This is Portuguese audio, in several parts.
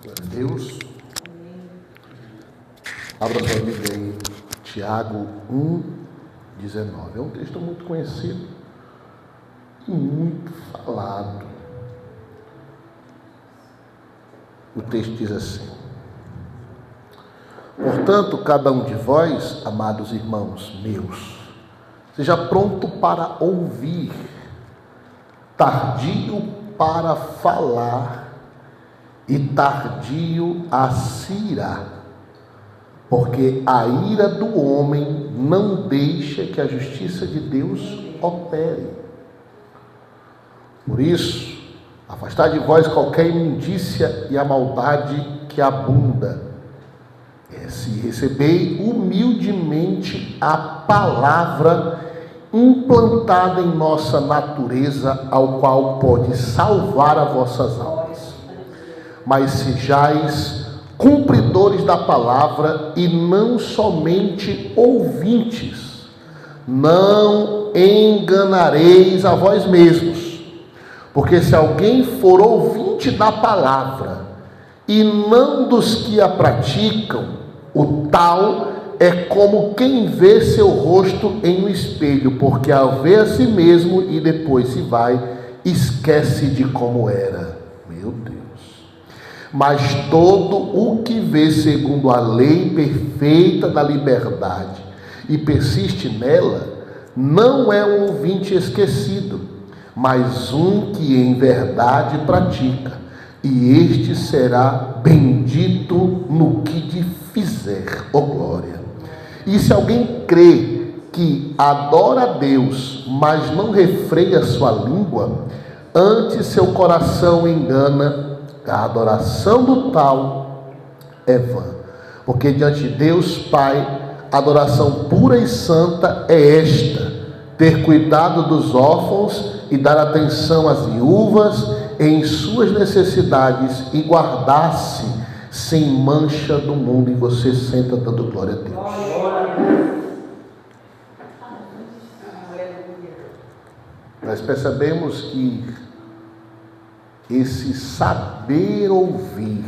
Glória a Deus. Abra sua Bíblia aí, Tiago 1:19. É um texto muito conhecido e muito falado. O texto diz assim: portanto, cada um de vós, amados irmãos meus, seja pronto para ouvir, tardio para falar e tardio a se irar, porque a ira do homem não deixa que a justiça de Deus opere. Por isso, afastai de vós qualquer imundícia e a maldade que abunda. Se recebei humildemente a palavra implantada em nossa natureza, ao qual pode salvar as vossas almas. Mas sejais cumpridores da palavra e não somente ouvintes. Não enganareis a vós mesmos. Porque se alguém for ouvinte da palavra e não dos que a praticam, o tal é como quem vê seu rosto em um espelho, porque a vê a si mesmo e depois se vai, esquece de como era. Meu Deus! Mas todo o que vê segundo a lei perfeita da liberdade e persiste nela, não é um ouvinte esquecido, mas um que em verdade pratica, e este será bendito no que lhe fizer, ó glória. E se alguém crê que adora a Deus, mas não refreia sua língua, antes seu coração engana, a adoração do tal é vã. Porque diante de Deus Pai, a adoração pura e santa é esta: ter cuidado dos órfãos e dar atenção às viúvas em suas necessidades e guardar-se sem mancha do mundo. E você senta dando glória a Deus. Nós percebemos que esse saber ouvir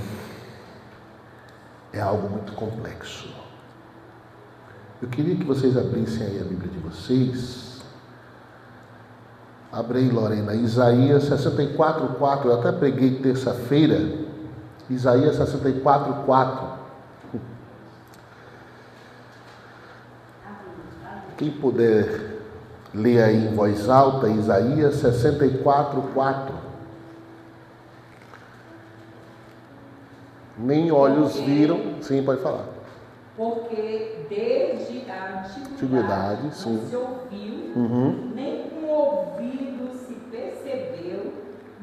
é algo muito complexo. Eu queria que vocês abrissem aí a Bíblia de vocês. Abre aí, Lorena, Isaías 64:4. Eu até preguei terça-feira. Isaías 64:4. Quem puder ler aí em voz alta, Isaías 64:4. Nem olhos viram. Sim, pode falar. Porque desde a antiguidade não se ouviu, nem com o ouvido se percebeu,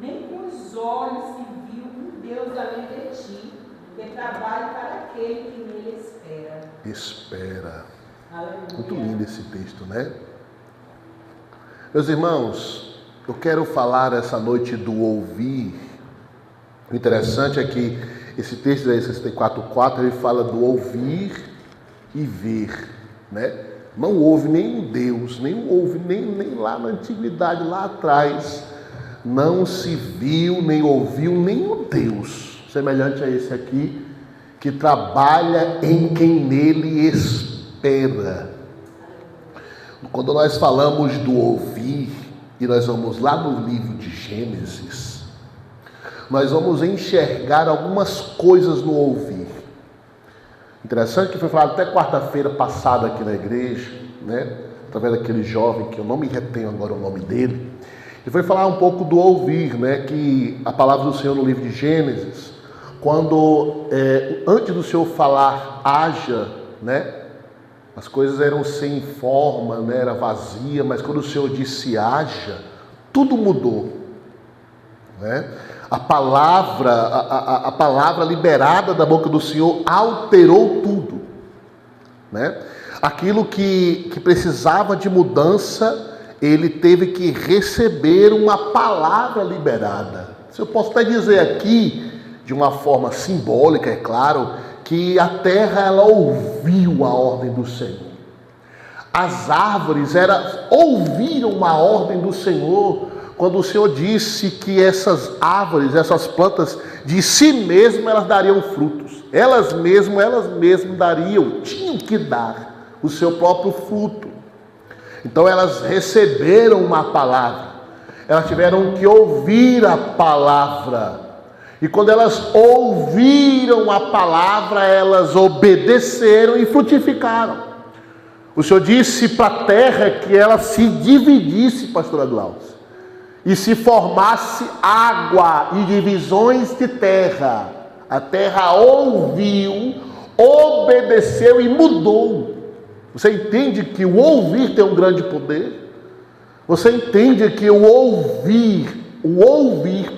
nem com os olhos se viu um Deus além de ti, que trabalha para aquele que nele espera. Espera. Aleluia. Muito lindo esse texto, né? Meus irmãos, eu quero falar essa noite do ouvir. O interessante é que esse texto aí, 64:4, ele fala do ouvir e ver, né? Não houve nenhum Deus, nem houve nem lá na antiguidade, lá atrás, não se viu, nem ouviu nenhum Deus semelhante a esse aqui, que trabalha em quem nele espera. Quando nós falamos do ouvir, e nós vamos lá no livro de Gênesis, nós vamos enxergar algumas coisas no ouvir. Interessante que foi falado até quarta-feira passada aqui na igreja, né? Através daquele jovem, que eu não me retenho agora o nome dele. Ele foi falar um pouco do ouvir, né? Que a palavra do Senhor no livro de Gênesis, quando antes do Senhor falar haja, né? As coisas eram sem forma, né? Era vazia, mas quando o Senhor disse haja, tudo mudou, né? A palavra liberada da boca do Senhor alterou tudo, né? Aquilo que precisava de mudança, ele teve que receber uma palavra liberada. Eu posso até dizer aqui, de uma forma simbólica, é claro, que a terra ela ouviu a ordem do Senhor. As árvores ouviram a ordem do Senhor, quando o Senhor disse que essas árvores, essas plantas, de si mesmas elas dariam frutos. Elas mesmas dariam, tinham que dar o seu próprio fruto. Então elas receberam uma palavra, elas tiveram que ouvir a palavra. E quando elas ouviram a palavra, elas obedeceram e frutificaram. O Senhor disse para a terra que ela se dividisse, pastora Glaucia, e se formasse água e divisões de terra. A terra ouviu, obedeceu e mudou. Você entende que o ouvir tem um grande poder? Você entende que o ouvir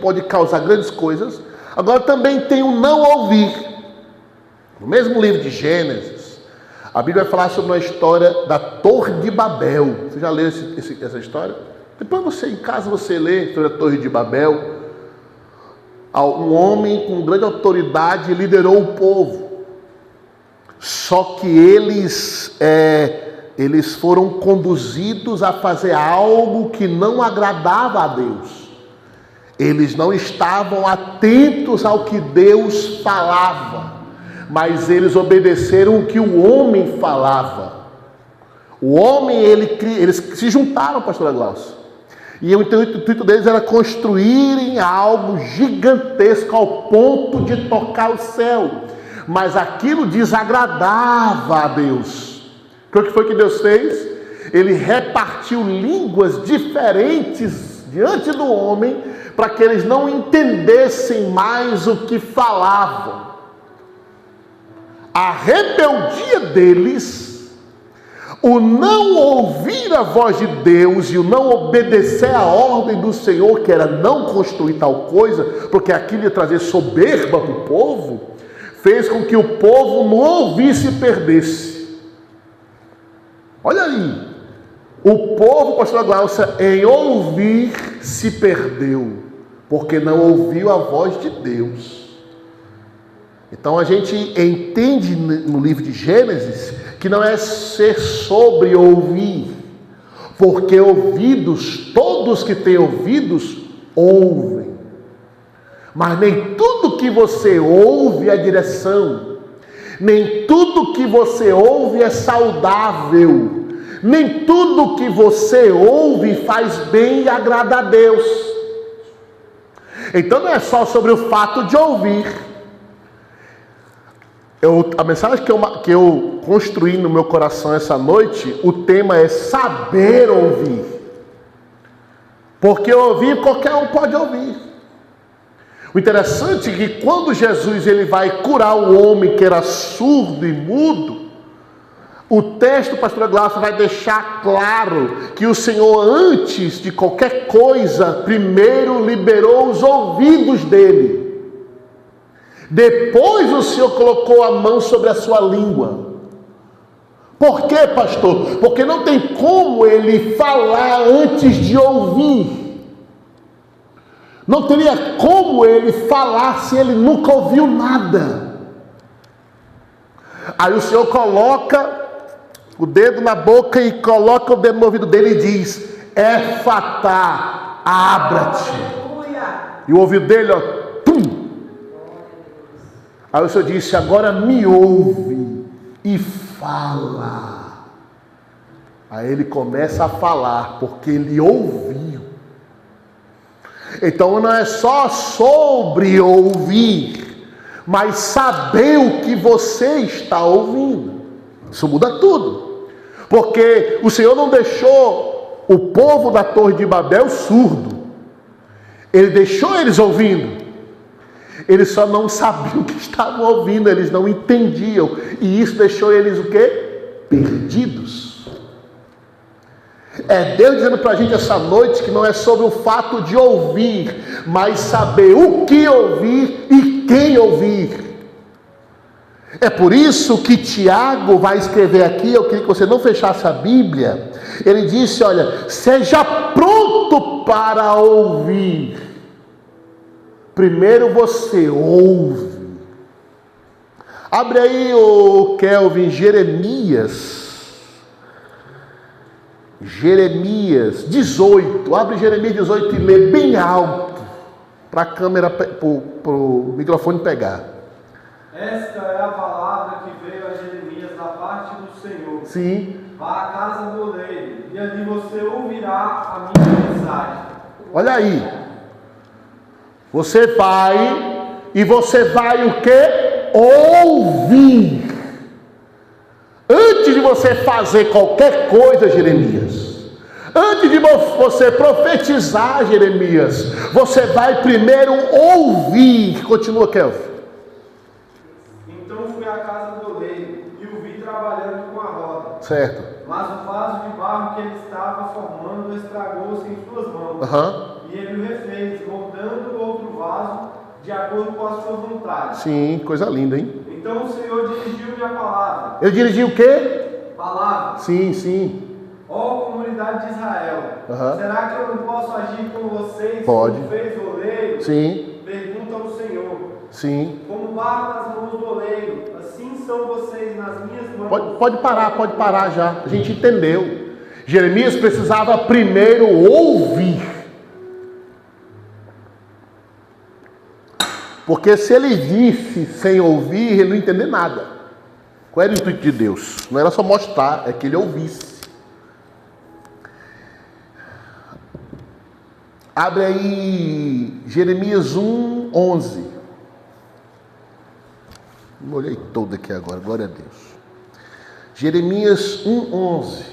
pode causar grandes coisas? Agora também tem o não ouvir. No mesmo livro de Gênesis, a Bíblia vai falar sobre uma história da Torre de Babel. Você já leu essa história? Depois você, em casa, você lê sobre a Torre de Babel. Um homem com grande autoridade liderou o povo. Só que eles foram conduzidos a fazer algo que não agradava a Deus. Eles não estavam atentos ao que Deus falava, mas eles obedeceram o que o homem falava. O homem, eles se juntaram, pastora Glaucia, e o intuito deles era construírem algo gigantesco ao ponto de tocar o céu, mas aquilo desagradava a Deus. O que foi que Deus fez? Ele repartiu línguas diferentes diante do homem, para que eles não entendessem mais o que falavam. A rebeldia deles, o não ouvir a voz de Deus e o não obedecer a ordem do Senhor, que era não construir tal coisa, porque aquilo ia trazer soberba para o povo, fez com que o povo não ouvisse e perdesse. Olha aí, o povo, pastora Glaucia, em ouvir se perdeu, porque não ouviu a voz de Deus. Então a gente entende no livro de Gênesis que não é ser sobre ouvir, porque ouvidos, todos que têm ouvidos, ouvem. Mas nem tudo que você ouve é direção, nem tudo que você ouve é saudável, nem tudo que você ouve faz bem e agrada a Deus. Então não é só sobre o fato de ouvir. A mensagem que eu construí no meu coração essa noite, o tema é saber ouvir. Porque ouvir, qualquer um pode ouvir. O interessante é que quando Jesus ele vai curar o homem que era surdo e mudo, o texto, pastora Glaucia, vai deixar claro que o Senhor, antes de qualquer coisa, primeiro liberou os ouvidos dele. Depois o Senhor colocou a mão sobre a sua língua. Por quê, pastor? Porque não tem como ele falar antes de ouvir. Não teria como ele falar se ele nunca ouviu nada. Aí o Senhor coloca o dedo na boca e coloca o dedo no ouvido dele e diz: Éfatá, abra-te. E o ouvido dele, ó, pum. Aí o Senhor disse: agora me ouve e fala. Aí ele começa a falar, porque ele ouviu. Então não é só sobre ouvir, mas saber o que você está ouvindo. Isso muda tudo. Porque o Senhor não deixou o povo da Torre de Babel surdo. Ele deixou eles ouvindo. Eles só não sabiam o que estavam ouvindo, eles não entendiam. E isso deixou eles o quê? Perdidos. É Deus dizendo para a gente essa noite que não é sobre o fato de ouvir, mas saber o que ouvir e quem ouvir. É por isso que Tiago vai escrever aqui, eu queria que você não fechasse a Bíblia. Ele disse, olha, seja pronto para ouvir. Primeiro você ouve. Abre aí, o Kelvin, Jeremias. Jeremias 18. Abre Jeremias 18 e lê bem alto, para a câmera, para o microfone pegar. Esta é a palavra que veio a Jeremias da parte do Senhor. Sim. Vá à casa do oleiro, e ali você ouvirá a minha mensagem. Olha aí. Você vai, e você vai o quê? Ouvir. Antes de você fazer qualquer coisa, Jeremias, antes de você profetizar, Jeremias, você vai primeiro ouvir. Continua, Kelvin. Então fui à casa do oleiro e o vi trabalhando com a roda. Certo. Mas o vaso de barro que ele estava formando estragou-se em suas mãos. E ele o refez, moldando outro vaso de acordo com a sua vontade. Sim, coisa linda, hein? Então o Senhor dirigiu-me a palavra. Ele dirigiu o quê? Palavra. Sim. Ó comunidade de Israel, será que eu não posso agir com vocês Pode. como fez o oleiro? Sim. Pergunta ao Senhor. Sim. Como barro nas mãos do oleiro, assim são vocês nas minhas mãos. Pode parar já. A gente entendeu. Jeremias precisava primeiro ouvir. Porque se ele visse sem ouvir, ele não ia entender nada. Qual era o intuito de Deus? Não era só mostrar, é que ele ouvisse. Abre aí Jeremias 1:11. Me olhei todo aqui agora, glória a Deus. Jeremias 1:11.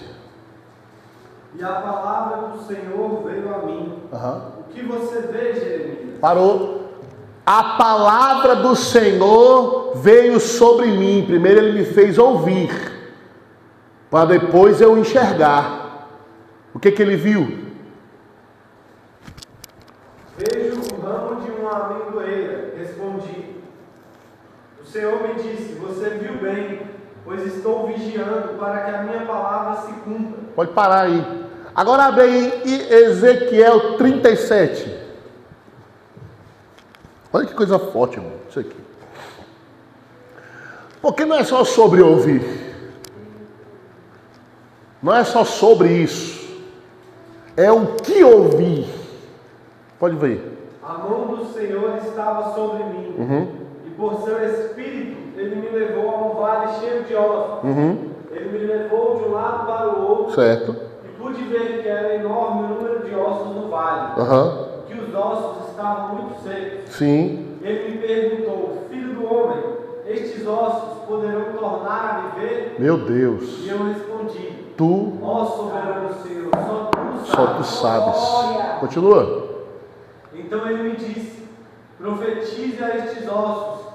E a palavra do Senhor veio a mim. O que você vê, Jeremias? Parou. A palavra do Senhor veio sobre mim. Primeiro ele me fez ouvir, para depois eu enxergar. O que ele viu? Vejo o ramo de uma amendoeira. Respondi. O Senhor me disse, você viu bem, pois estou vigiando para que a minha palavra se cumpra. Pode parar aí. Agora abre aí Ezequiel 37. Olha que coisa forte, irmão, isso aqui. Porque não é só sobre ouvir. Não é só sobre isso. É o que ouvir. Pode ver. A mão do Senhor estava sobre mim. E por seu espírito, ele me levou a um vale cheio de ossos. Ele me levou de um lado para o outro. Certo. E pude ver que era enorme o número de ossos no vale. Que os ossos estavam muito secos. Sim. Ele me perguntou, filho do homem, estes ossos poderão tornar a viver? Meu Deus. E eu respondi, Tu, ó soberano Senhor, só tu sabes. Continua. Então ele me disse, profetize a estes ossos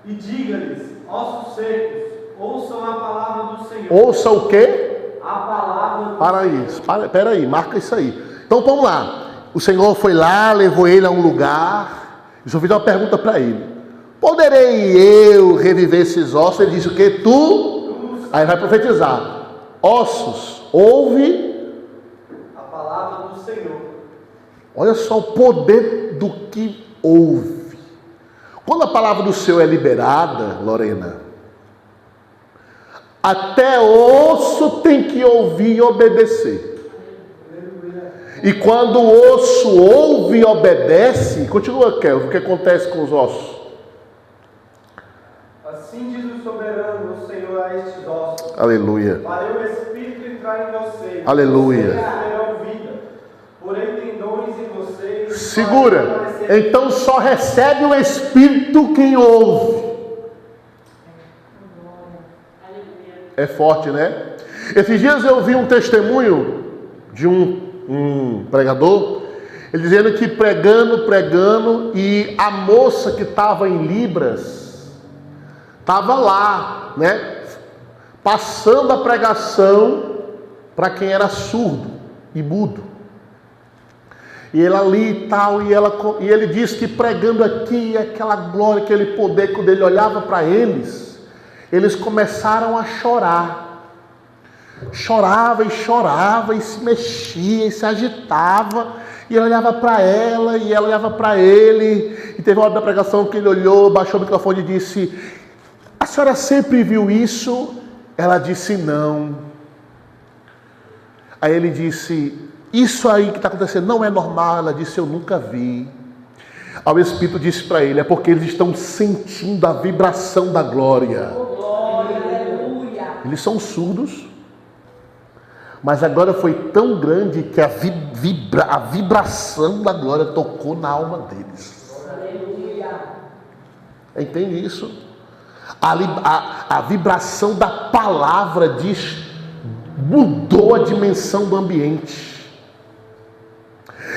e diga-lhes, ossos secos, ouçam a palavra do Senhor. Ouça o quê? A palavra do Para isso, espera aí, marca isso aí. Então vamos lá. O Senhor foi lá, levou ele a um lugar. E o Senhor fez uma pergunta para ele: poderei eu reviver esses ossos? Ele disse o quê? Tu? Aí vai profetizar: ossos, ouve a palavra do Senhor. Olha só o poder do que ouve. Quando a palavra do Senhor é liberada, Lorena, até osso tem que ouvir e obedecer. E quando o osso ouve e obedece, continua, Kelvin, o que acontece com os ossos? Assim diz o soberano, o Senhor, a estes ossos. Aleluia. Farei o Espírito entrar em vocês. Aleluia. Vocês terão vida. Porém tendões em vocês. Segura. Então só recebe o Espírito quem ouve. É forte, né? Esses dias eu vi um testemunho de um pregador, ele dizendo que pregando, e a moça que estava em Libras estava lá, né, passando a pregação para quem era surdo e mudo. E ele ali e tal, e ele disse que pregando aqui, aquela glória, aquele poder, quando ele olhava para eles começaram a chorar. Chorava e se mexia e se agitava, e ele olhava para ela e ela olhava para ele. E teve uma hora da pregação que ele olhou, baixou o microfone e disse: a senhora sempre viu isso? Ela disse: não. Aí ele disse, isso aí que está acontecendo não é normal. Ela disse, eu nunca vi. Aí o Espírito disse para ele, é porque eles estão sentindo a vibração da glória. Eles são surdos, mas a glória foi tão grande que a vibração da glória tocou na alma deles. Entende isso? A vibração da palavra mudou a dimensão do ambiente.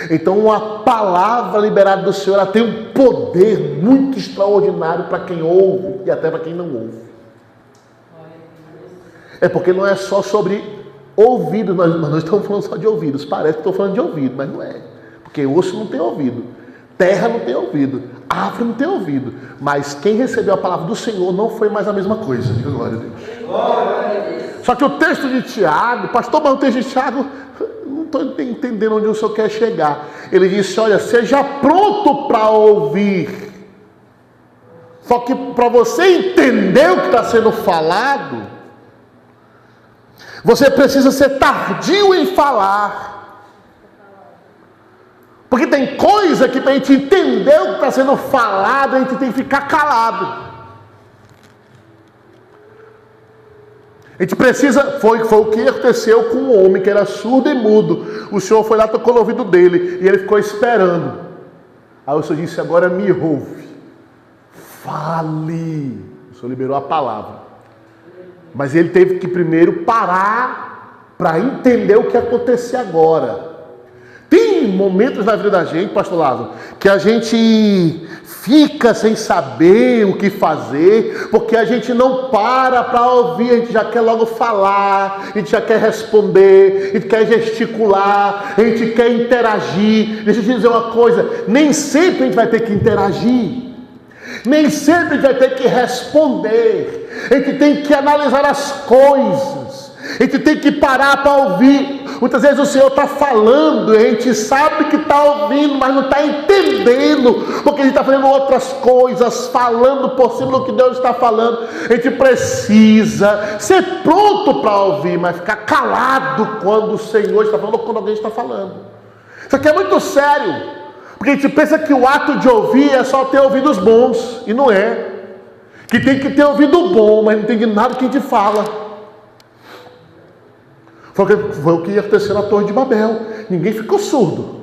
Então a palavra liberada do Senhor, ela tem um poder muito extraordinário para quem ouve e até para quem não ouve. É porque não é só sobre ouvidos, nós não estamos falando só de ouvidos. Parece que estou falando de ouvido, mas não é. Porque osso não tem ouvido, terra não tem ouvido, árvore não tem ouvido. Mas quem recebeu a palavra do Senhor não foi mais a mesma coisa. Diga glória a Deus. Glória a Deus. Só que o texto de Tiago, pastor, mas o texto de Tiago, não estou entendendo onde o Senhor quer chegar. Ele disse, olha, seja pronto para ouvir. Só que para você entender o que está sendo falado, você precisa ser tardio em falar. Porque tem coisa que para a gente entender o que está sendo falado, a gente tem que ficar calado. A gente precisa, foi o que aconteceu com um homem que era surdo e mudo. O Senhor foi lá, tocou no ouvido dele e ele ficou esperando. Aí o Senhor disse, agora me ouve, fale. O Senhor liberou a palavra, mas ele teve que primeiro parar para entender o que ia acontecer agora. Tem momentos na vida da gente, pastor Lázaro, que a gente fica sem saber o que fazer, porque a gente não para ouvir, a gente já quer logo falar, a gente já quer responder, a gente quer gesticular, a gente quer interagir. Deixa eu te dizer uma coisa, nem sempre a gente vai ter que interagir, nem sempre a gente vai ter que responder, a gente tem que analisar as coisas, a gente tem que parar para ouvir. Muitas vezes o Senhor está falando, a gente sabe que está ouvindo, mas não está entendendo, porque a gente está fazendo outras coisas, falando por cima do que Deus está falando. A gente precisa ser pronto para ouvir, mas ficar calado quando o Senhor está falando ou quando alguém está falando. Isso aqui é muito sério, porque a gente pensa que o ato de ouvir é só ter ouvidos bons, e não é. Que tem que ter ouvido bom, mas não entende nada que a gente fala. Foi o que aconteceu na Torre de Babel. Ninguém ficou surdo.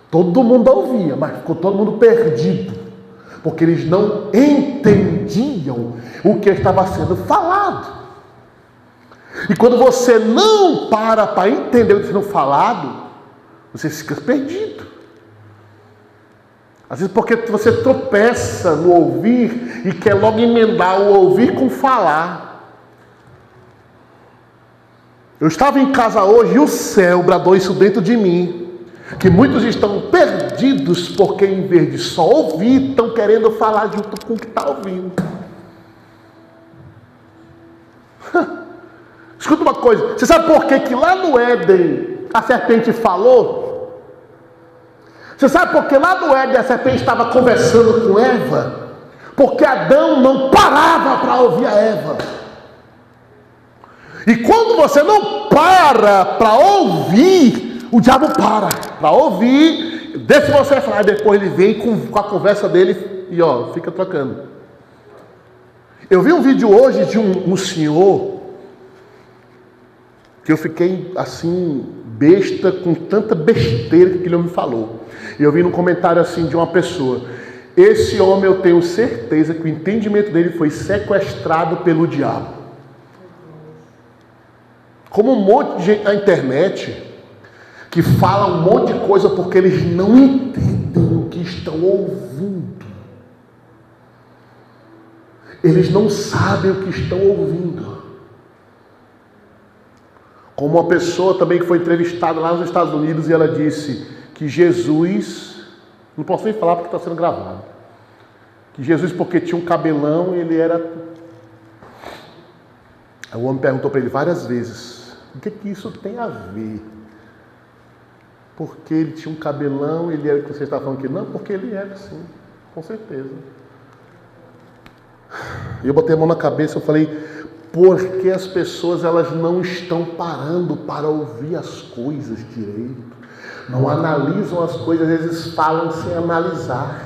Todo mundo ouvia, mas ficou todo mundo perdido. Porque eles não entendiam o que estava sendo falado. E quando você não para entender o que está sendo falado, você fica perdido. Às vezes porque você tropeça no ouvir e quer logo emendar o ouvir com falar. Eu estava em casa hoje e o céu bradou isso dentro de mim, que muitos estão perdidos porque em vez de só ouvir, estão querendo falar junto com o que está ouvindo. Escuta uma coisa, você sabe por que lá no Éden a serpente falou? Você sabe por que lá no Éden a serpente estava conversando com Eva? Porque Adão não parava para ouvir a Eva. E quando você não para ouvir, o diabo para ouvir, deixa você falar, depois ele vem com a conversa dele e fica trocando. Eu vi um vídeo hoje de um senhor, que eu fiquei assim, besta, com tanta besteira que ele me falou. E eu vi no comentário assim de uma pessoa, esse homem eu tenho certeza que o entendimento dele foi sequestrado pelo diabo. Como um monte de gente na internet que fala um monte de coisa porque eles não entendem o que estão ouvindo. Eles não sabem o que estão ouvindo. Como uma pessoa também que foi entrevistada lá nos Estados Unidos e ela disse que Jesus, não posso nem falar porque está sendo gravado, que Jesus, porque tinha um cabelão, ele era... Aí o homem perguntou para ele várias vezes, o que isso tem a ver? Porque ele tinha um cabelão, ele era o que você está falando aqui? Não, porque ele era assim, com certeza. E eu botei a mão na cabeça e falei, Porque as pessoas elas não estão parando para ouvir as coisas direito. Não analisam as coisas, às vezes falam sem analisar.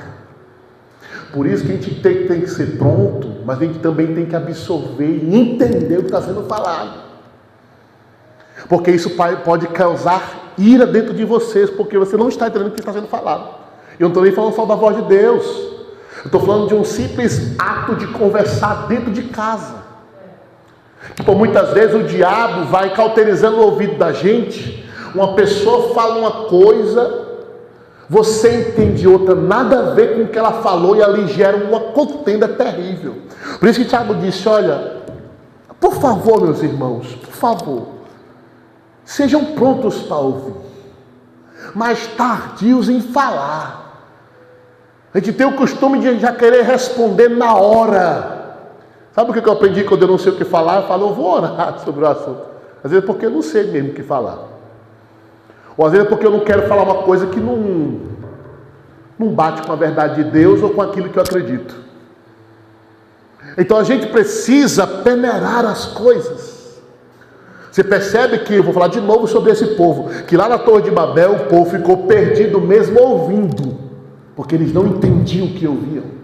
Por isso que a gente tem que ser pronto, mas a gente também tem que absorver e entender o que está sendo falado. Porque isso pode causar ira dentro de vocês, porque você não está entendendo o que está sendo falado. Eu não estou nem falando só da voz de Deus. Eu estou falando de um simples ato de conversar dentro de casa. Por muitas vezes o diabo vai cauterizando o ouvido da gente. Uma pessoa fala uma coisa, você entende outra, nada a ver com o que ela falou, e ali gera uma contenda terrível. Por isso que o Tiago disse, olha, por favor, meus irmãos, por favor, sejam prontos para ouvir, mas tardios em falar. A gente tem o costume de já querer responder na hora. Sabe o que eu aprendi quando eu não sei o que falar? Eu falo, eu vou orar sobre o assunto. Às vezes é porque eu não sei mesmo o que falar. Ou às vezes é porque eu não quero falar uma coisa que não bate com a verdade de Deus ou com aquilo que eu acredito. Então a gente precisa peneirar as coisas. Você percebe que, eu vou falar de novo sobre esse povo, que lá na Torre de Babel o povo ficou perdido mesmo ouvindo, porque eles não entendiam o que ouviam.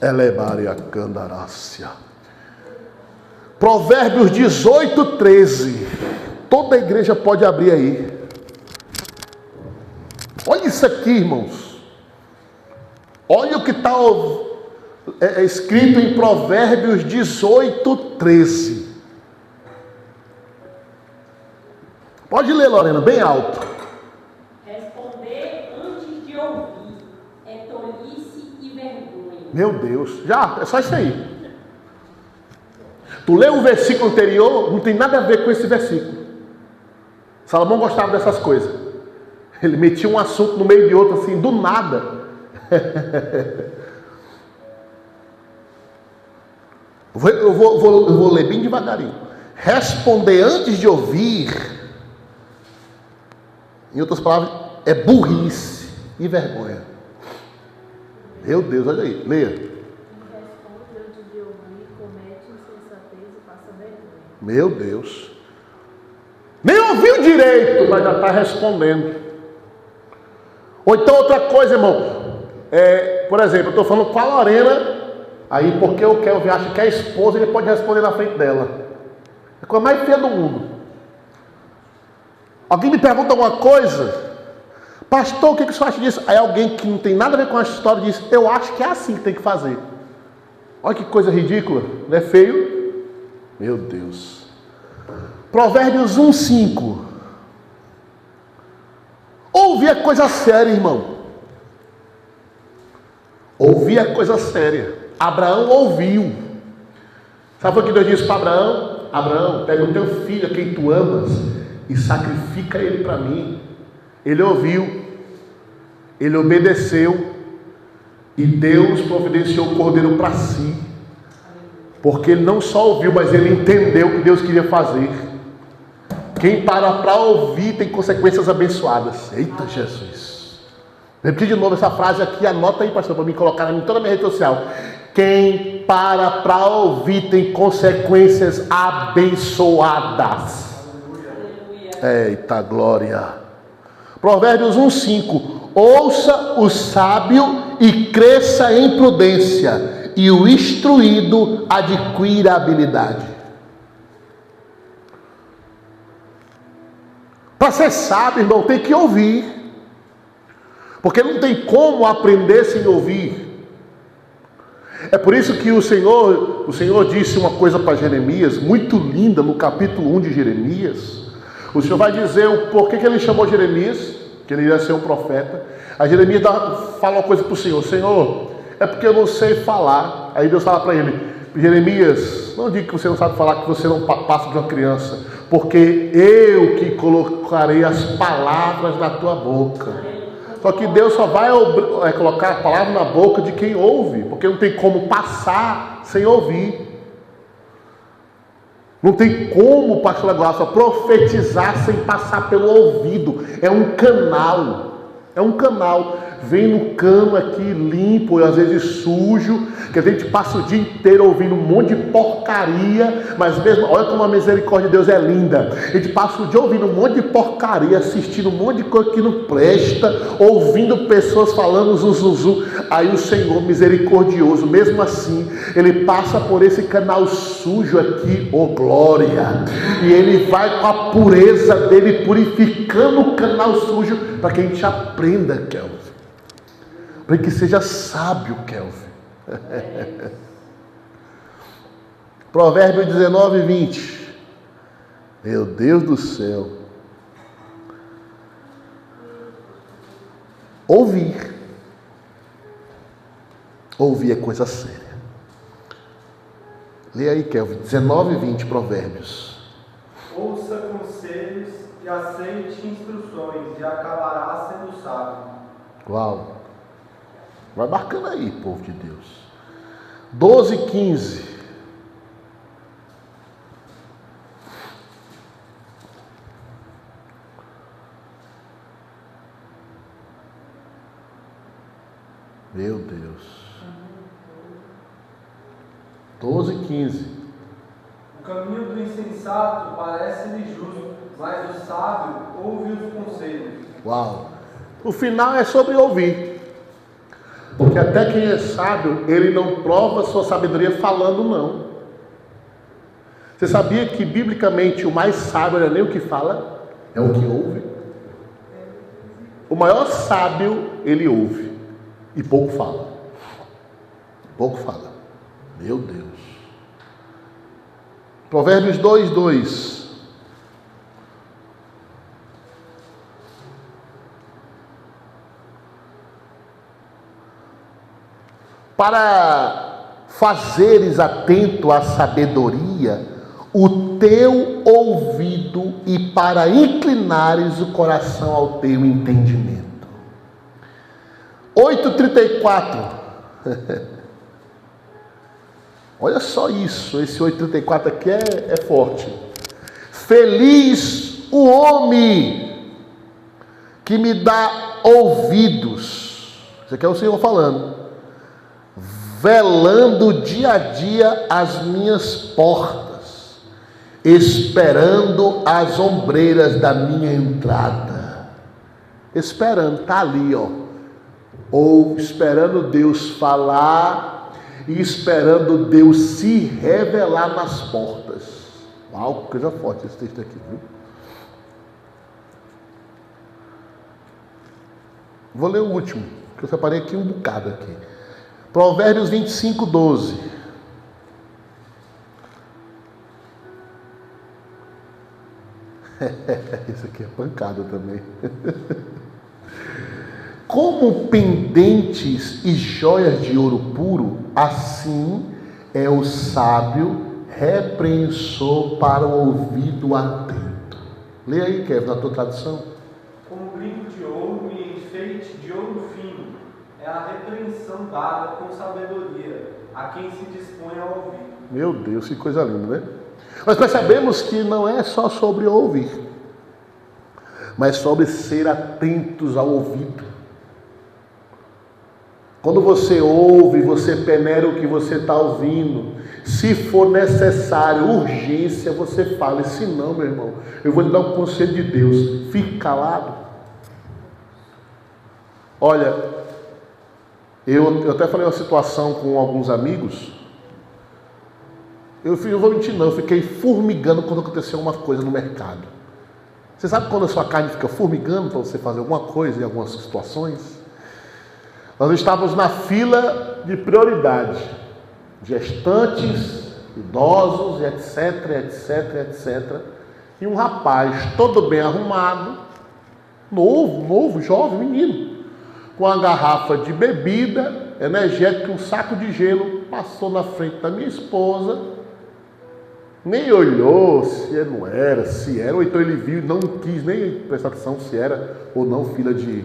Elevaria candarácia. Provérbios 18, 13. Toda a igreja pode abrir aí. Olha isso aqui, irmãos. Olha o que está escrito em Provérbios 18, 13. Pode ler, Lorena, bem alto. Responder antes de ouvir é tolice e vergonha. Meu Deus, já, é só isso aí. Tu lê o versículo anterior, não tem nada a ver com esse versículo. Salomão gostava dessas coisas. Ele metia um assunto no meio de outro assim, do nada. Eu vou ler bem devagarinho. Responder antes de ouvir, em outras palavras, é burrice e vergonha. Meu Deus, olha aí, leia. Responde antes de ouvir, comete insensatez e passa vergonha. Meu Deus. Nem ouviu direito, mas já está respondendo. Ou então outra coisa, irmão. Por exemplo, eu estou falando com a Lorena, aí porque eu acho que é a esposa, ele pode responder na frente dela. É a coisa mais feia do mundo. Alguém me pergunta alguma coisa, pastor, o que você acha disso? Aí alguém que não tem nada a ver com a história diz, eu acho que é assim que tem que fazer. Olha que coisa ridícula, não é feio? Meu Deus. Provérbios 1:5. Ouvir é coisa séria, irmão. Ouvir é coisa séria. Abraão ouviu. Sabe o que Deus disse para Abraão? Abraão, pega o teu filho, a quem tu amas, e sacrifica ele para mim. Ele ouviu, ele obedeceu, e Deus providenciou o cordeiro para si, porque ele não só ouviu, mas ele entendeu o que Deus queria fazer. Quem para ouvir tem consequências abençoadas. Eita Jesus! Repete de novo essa frase aqui, anota aí, pastor, para me colocar em toda a minha rede social. Quem para ouvir tem consequências abençoadas. Eita glória! Provérbios 1:5. Ouça o sábio e cresça em prudência, e o instruído adquira habilidade. Para ser sábio, irmão, tem que ouvir. Porque não tem como aprender sem ouvir. É por isso que o Senhor disse uma coisa para Jeremias, muito linda, no capítulo 1 de Jeremias. O Senhor vai dizer o porquê que ele chamou Jeremias, que ele ia ser um profeta. Aí Jeremias fala uma coisa para o Senhor: Senhor, é porque eu não sei falar. Aí Deus fala para ele: Jeremias, não diga que você não sabe falar, que você não passa de uma criança, porque eu que colocarei as palavras na tua boca. Só que Deus só vai colocar a palavra na boca de quem ouve, porque não tem como passar sem ouvir. Não tem como, pastor Lagoa, profetizar sem passar pelo ouvido. É um canal. É um canal. vem no cano aqui limpo, às vezes sujo, que a gente passa o dia inteiro ouvindo um monte de porcaria, mas mesmo, olha como a misericórdia de Deus é linda. A gente passa o dia ouvindo um monte de porcaria, assistindo um monte de coisa que não presta, ouvindo pessoas falando zuzuzu. Aí o Senhor misericordioso, mesmo assim, Ele passa por esse canal sujo aqui, oh glória, e Ele vai com a pureza dele purificando o canal sujo, para que a gente aprenda, Kelvin, para que seja sábio, Kelvin. Provérbio 19, 20. Meu Deus do céu. Ouvir é coisa séria. Lê aí, Kelvin, 19, 20, Provérbios. Ouça conselhos e aceite instruções, e acabará sendo sábio. Uau! Vai marcando aí, povo de Deus. 12, 15. Meu Deus. 12, 15. O caminho do insensato parece-lhe justo, mas o sábio ouve os conselhos. Uau! O final é sobre ouvir. Porque até quem é sábio, ele não prova sua sabedoria falando, não. Você sabia que, biblicamente, o mais sábio não é nem o que fala, é o que ouve? O maior sábio, ele ouve e pouco fala. Pouco fala. Meu Deus. Provérbios 2, 2. Para fazeres atento à sabedoria o teu ouvido e para inclinares o coração ao teu entendimento. 8,34. Olha só isso, esse 8,34 aqui é forte. Feliz o homem que me dá ouvidos. Isso aqui é o Senhor falando. Velando dia a dia as minhas portas, esperando as ombreiras da minha entrada. Esperando, está ali, ó. Ou esperando Deus falar e esperando Deus se revelar nas portas. Uau, coisa forte esse texto aqui, viu? Vou ler o último, que eu separei aqui um bocado aqui. Provérbios 25, 12. Isso aqui é pancada também. Como pendentes e joias de ouro puro, assim é o sábio repreensor para o ouvido atento. Lê aí, Kevin, na tua tradução. Como brinco de ouro e enfeite de ouro fino, é a repreensão dada com sabedoria a quem se dispõe a ouvir. Meu Deus, que coisa linda, né? Nós percebemos que não é só sobre ouvir, mas sobre ser atentos ao ouvido. Quando você ouve, você peneira o que você está ouvindo. Se for necessário, urgência, você fala. E se não, meu irmão, eu vou lhe dar um conselho de Deus. Fique calado. Olha, eu até falei uma situação com alguns amigos. Eu não vou mentir não, eu fiquei formigando quando aconteceu uma coisa no mercado. Você sabe quando a sua carne fica formigando para você fazer alguma coisa em algumas situações? Nós estávamos na fila de prioridade. Gestantes, idosos, etc, etc, etc. E um rapaz todo bem arrumado, novo, jovem, menino, com uma garrafa de bebida energética e um saco de gelo, passou na frente da minha esposa, nem olhou se não era, se era, ou então ele viu e não quis nem prestar atenção se era ou não fila de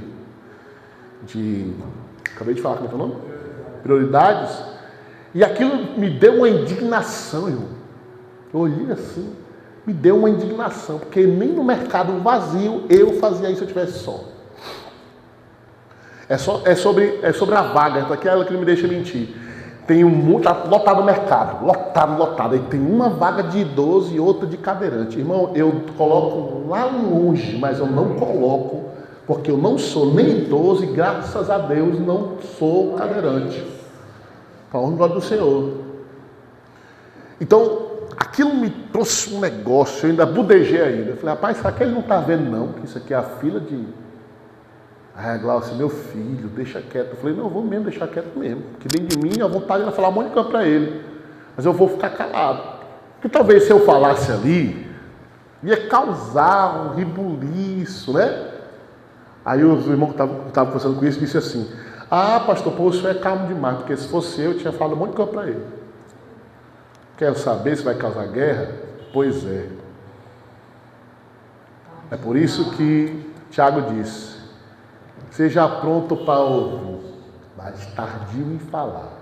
acabei de falar, como é que é o nome? Prioridades. E aquilo me deu uma indignação, irmão. Eu olhei assim, me deu uma indignação, porque nem no mercado vazio eu fazia isso se eu estivesse só. É sobre a vaga, então aquela que não me deixa mentir. Tá lotado o mercado, lotado. Aí tem uma vaga de idoso e outra de cadeirante. Irmão, eu coloco lá longe, mas eu não coloco, porque eu não sou nem idoso e graças a Deus não sou cadeirante. Para a honra do Senhor. Então, aquilo me trouxe um negócio, eu ainda budejei ainda. Eu falei, rapaz, será que ele não está vendo não? Que isso aqui é a fila de... Glaucio, meu filho, deixa quieto. Eu falei, não, eu vou mesmo deixar quieto mesmo. Que dentro de mim, a vontade era falar um monte de coisa para ele. Mas eu vou ficar calado. Porque talvez se eu falasse ali, ia causar um rebuliço, né? Aí os irmãos que estavam conversando com isso, disse assim, pastor, o senhor é calmo demais, porque se fosse eu tinha falado um monte de coisa para ele. Quer saber se vai causar guerra? Pois é. É por isso que Tiago disse, seja pronto para ouvir, mas tardio em falar.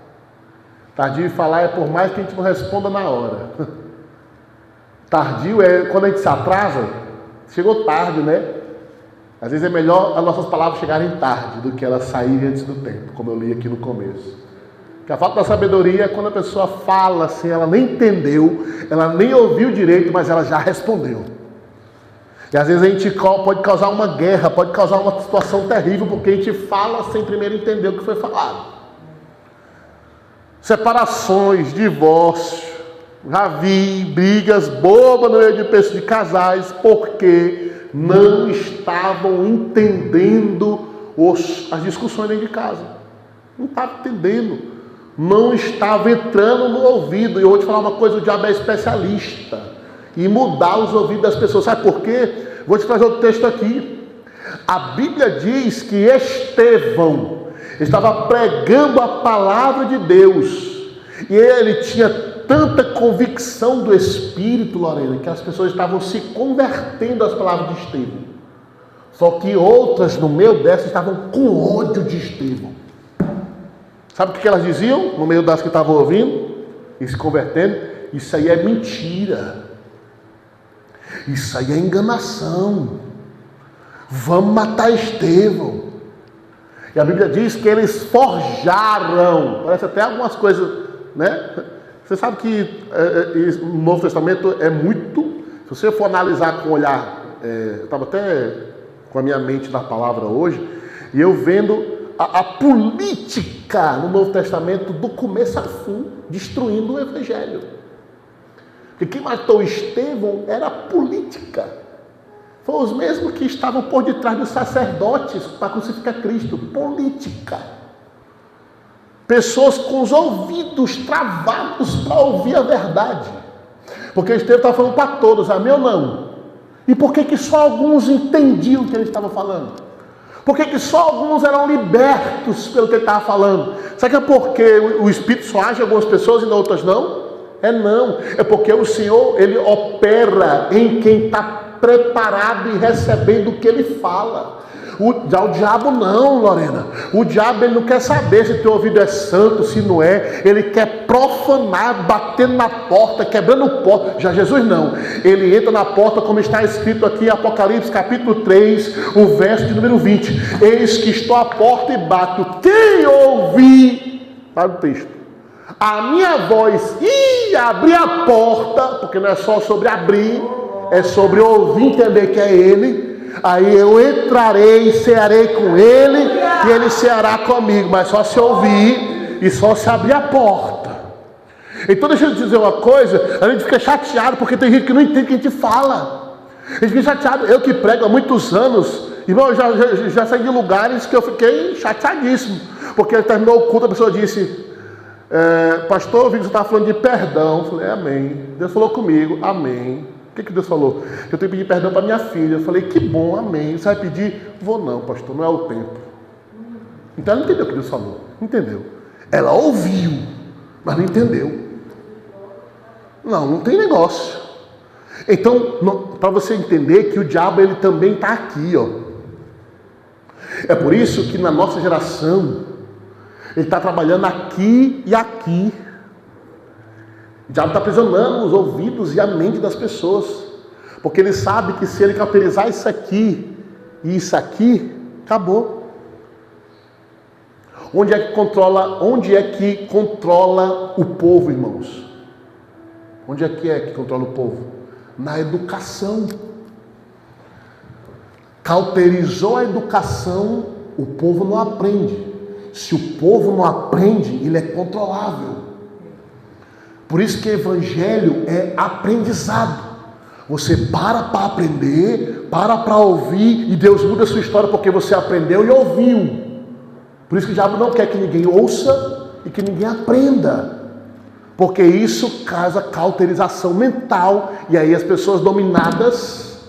Tardio em falar é por mais que a gente não responda na hora. Tardio é quando a gente se atrasa, chegou tarde, né? Às vezes é melhor as nossas palavras chegarem tarde do que elas saírem antes do tempo, como eu li aqui no começo. Porque a falta da sabedoria é quando a pessoa fala assim, ela nem entendeu, ela nem ouviu direito, mas ela já respondeu. E às vezes a gente pode causar uma guerra, pode causar uma situação terrível, porque a gente fala sem primeiro entender o que foi falado. Separações, divórcio, já vi brigas bobas no meio de casais, porque não estavam entendendo as discussões dentro de casa. Não estavam entendendo. Não estava entrando no ouvido. E eu vou te falar uma coisa, o diabo é especialista e mudar os ouvidos das pessoas. Sabe por quê? Vou te trazer outro texto aqui. A Bíblia diz que Estevão estava pregando a palavra de Deus. E ele tinha tanta convicção do Espírito, Lorena, que as pessoas estavam se convertendo às palavras de Estevão. Só que outras no meio dessas estavam com ódio de Estevão. Sabe o que elas diziam no meio das que estavam ouvindo e se convertendo? Isso aí é mentira. Isso aí é enganação. Vamos matar Estevão. E a Bíblia diz que eles forjaram. Parece até algumas coisas, né? Você sabe que no Novo Testamento é muito... Se você for analisar com o olhar... eu estava até com a minha mente na palavra hoje, e eu vendo a política no Novo Testamento do começo ao fim, destruindo o Evangelho. Porque quem matou Estevão era a política. Foram os mesmos que estavam por detrás dos sacerdotes para crucificar Cristo. Política. Pessoas com os ouvidos travados para ouvir a verdade. Porque Estevão estava falando para todos, amém ou não? E por que só alguns entendiam o que ele estava falando? Por que só alguns eram libertos pelo que ele estava falando? Será que é porque o Espírito só age em algumas pessoas e em outras não? Não. É porque o Senhor, ele opera em quem está preparado e recebendo o que ele fala. O diabo não, Lorena. O diabo, ele não quer saber se teu ouvido é santo, se não é. Ele quer profanar, batendo na porta, quebrando porta. Já Jesus não. Ele entra na porta como está escrito aqui em Apocalipse capítulo 3, o verso de número 20. Eis que estou à porta e bato. Quem ouvir, para o texto, a minha voz e abrir a porta, porque não é só sobre abrir, é sobre ouvir, entender que é ele. Aí eu entrarei e cearei com ele e ele ceará comigo, mas só se ouvir e só se abrir a porta. Então deixa eu te dizer uma coisa, a gente fica chateado porque tem gente que não entende o que a gente fala. A gente fica chateado. Eu que prego há muitos anos, irmão, eu já saí de lugares que eu fiquei chateadíssimo, porque ele terminou o culto, a pessoa disse, pastor, eu vi que você estava falando de perdão. Eu falei, amém. Deus falou comigo, amém. O que Deus falou? Eu tenho que pedir perdão para minha filha. Eu falei, que bom, amém. Você vai pedir? Vou não, pastor, não é o tempo. Então ela não entendeu o que Deus falou. Entendeu? Ela ouviu, mas não entendeu. Não tem negócio. Então, para você entender que o diabo, ele também está aqui, ó. É por isso que na nossa geração, ele está trabalhando aqui e aqui. O diabo está aprisionando os ouvidos e a mente das pessoas, porque ele sabe que se ele cauterizar isso aqui e isso aqui, acabou. Onde é que controla o povo, irmãos? Onde é que controla o povo? Na educação. Cauterizou a educação, o povo não aprende. Se o povo não aprende, ele é controlável. Por isso que o evangelho é aprendizado. Você para aprender, para ouvir, e Deus muda a sua história porque você aprendeu e ouviu. Por isso que o diabo não quer que ninguém ouça e que ninguém aprenda. Porque isso causa cauterização mental, e aí as pessoas dominadas,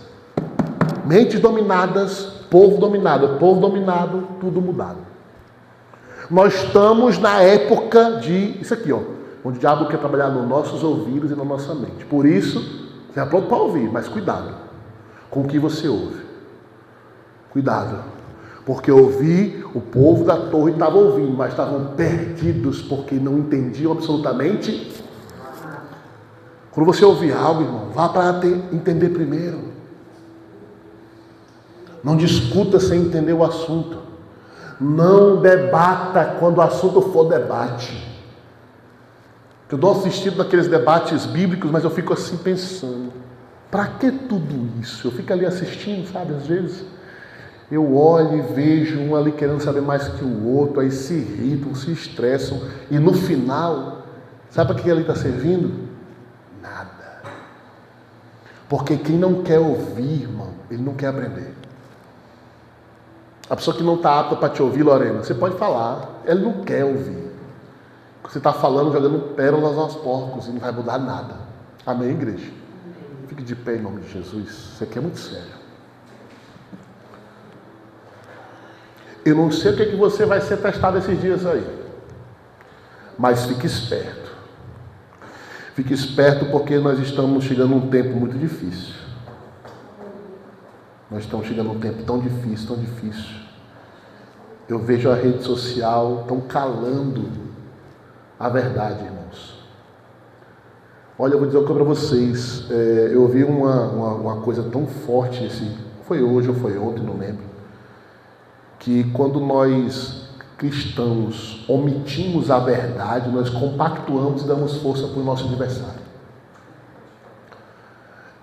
mentes dominadas, povo dominado, tudo mudado. Nós estamos na época de, isso aqui, onde o diabo quer trabalhar nos nossos ouvidos e na nossa mente. Por isso, você é pronto para ouvir, mas cuidado com o que você ouve. Cuidado. Porque o povo da torre estava ouvindo, mas estavam perdidos porque não entendiam absolutamente. Quando você ouvir algo, irmão, vá para entender primeiro. Não discuta sem entender o assunto. Não debata quando o assunto for debate. Eu dou assistido naqueles debates bíblicos, mas eu fico assim pensando, para que tudo isso? Eu fico ali assistindo, sabe, às vezes eu olho e vejo um ali querendo saber mais que o outro, aí se irritam, se estressam, e no final, sabe para que ele está servindo? Nada. Porque quem não quer ouvir, irmão, ele não quer aprender. A pessoa que não está apta para te ouvir, Lorena, você pode falar, ele não quer ouvir. Você está falando, jogando pérolas aos porcos, e não vai mudar nada. Amém, igreja? Fique de pé em nome de Jesus. Isso aqui é muito sério. Eu não sei o que você vai ser testado esses dias aí. Mas fique esperto. Fique esperto porque nós estamos chegando a um tempo muito difícil. Nós estamos chegando a um tempo tão difícil, tão difícil. Eu vejo a rede social tão calando a verdade, irmãos. Olha, eu vou dizer uma coisa para vocês. Eu ouvi uma coisa tão forte, foi hoje ou foi ontem, não lembro, que quando nós cristãos omitimos a verdade, nós compactuamos e damos força para o nosso adversário.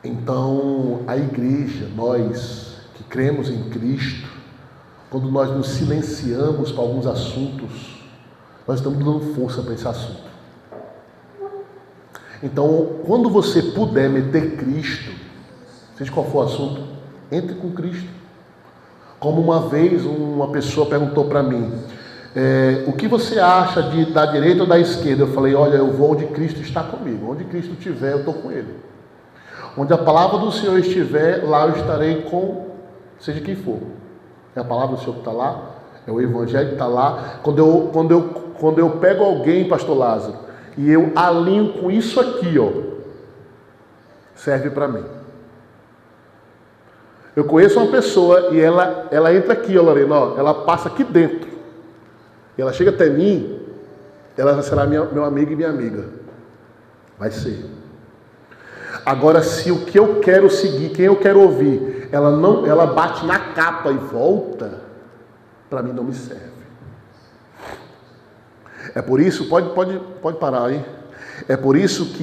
Então, a igreja, nós que cremos em Cristo, quando nós nos silenciamos para alguns assuntos, nós estamos dando força para esse assunto. Então, quando você puder meter Cristo, seja qual for o assunto, entre com Cristo. Como uma vez uma pessoa perguntou para mim, o que você acha da direita ou da esquerda? Eu falei, olha, eu vou onde Cristo está comigo. Onde Cristo estiver, eu estou com Ele. Onde a palavra do Senhor estiver, lá eu estarei com, seja quem for. É a palavra do Senhor que está lá, é o Evangelho que está lá. Quando eu pego alguém, pastor Lázaro, e eu alinho com isso aqui, serve para mim. Eu conheço uma pessoa e ela entra aqui, Lorena, ela passa aqui dentro. E ela chega até mim, ela será meu amigo e minha amiga. Vai ser. Agora, se o que eu quero seguir, quem eu quero ouvir, ela bate na capa e volta, para mim não me serve. É por isso, pode parar aí. É por isso que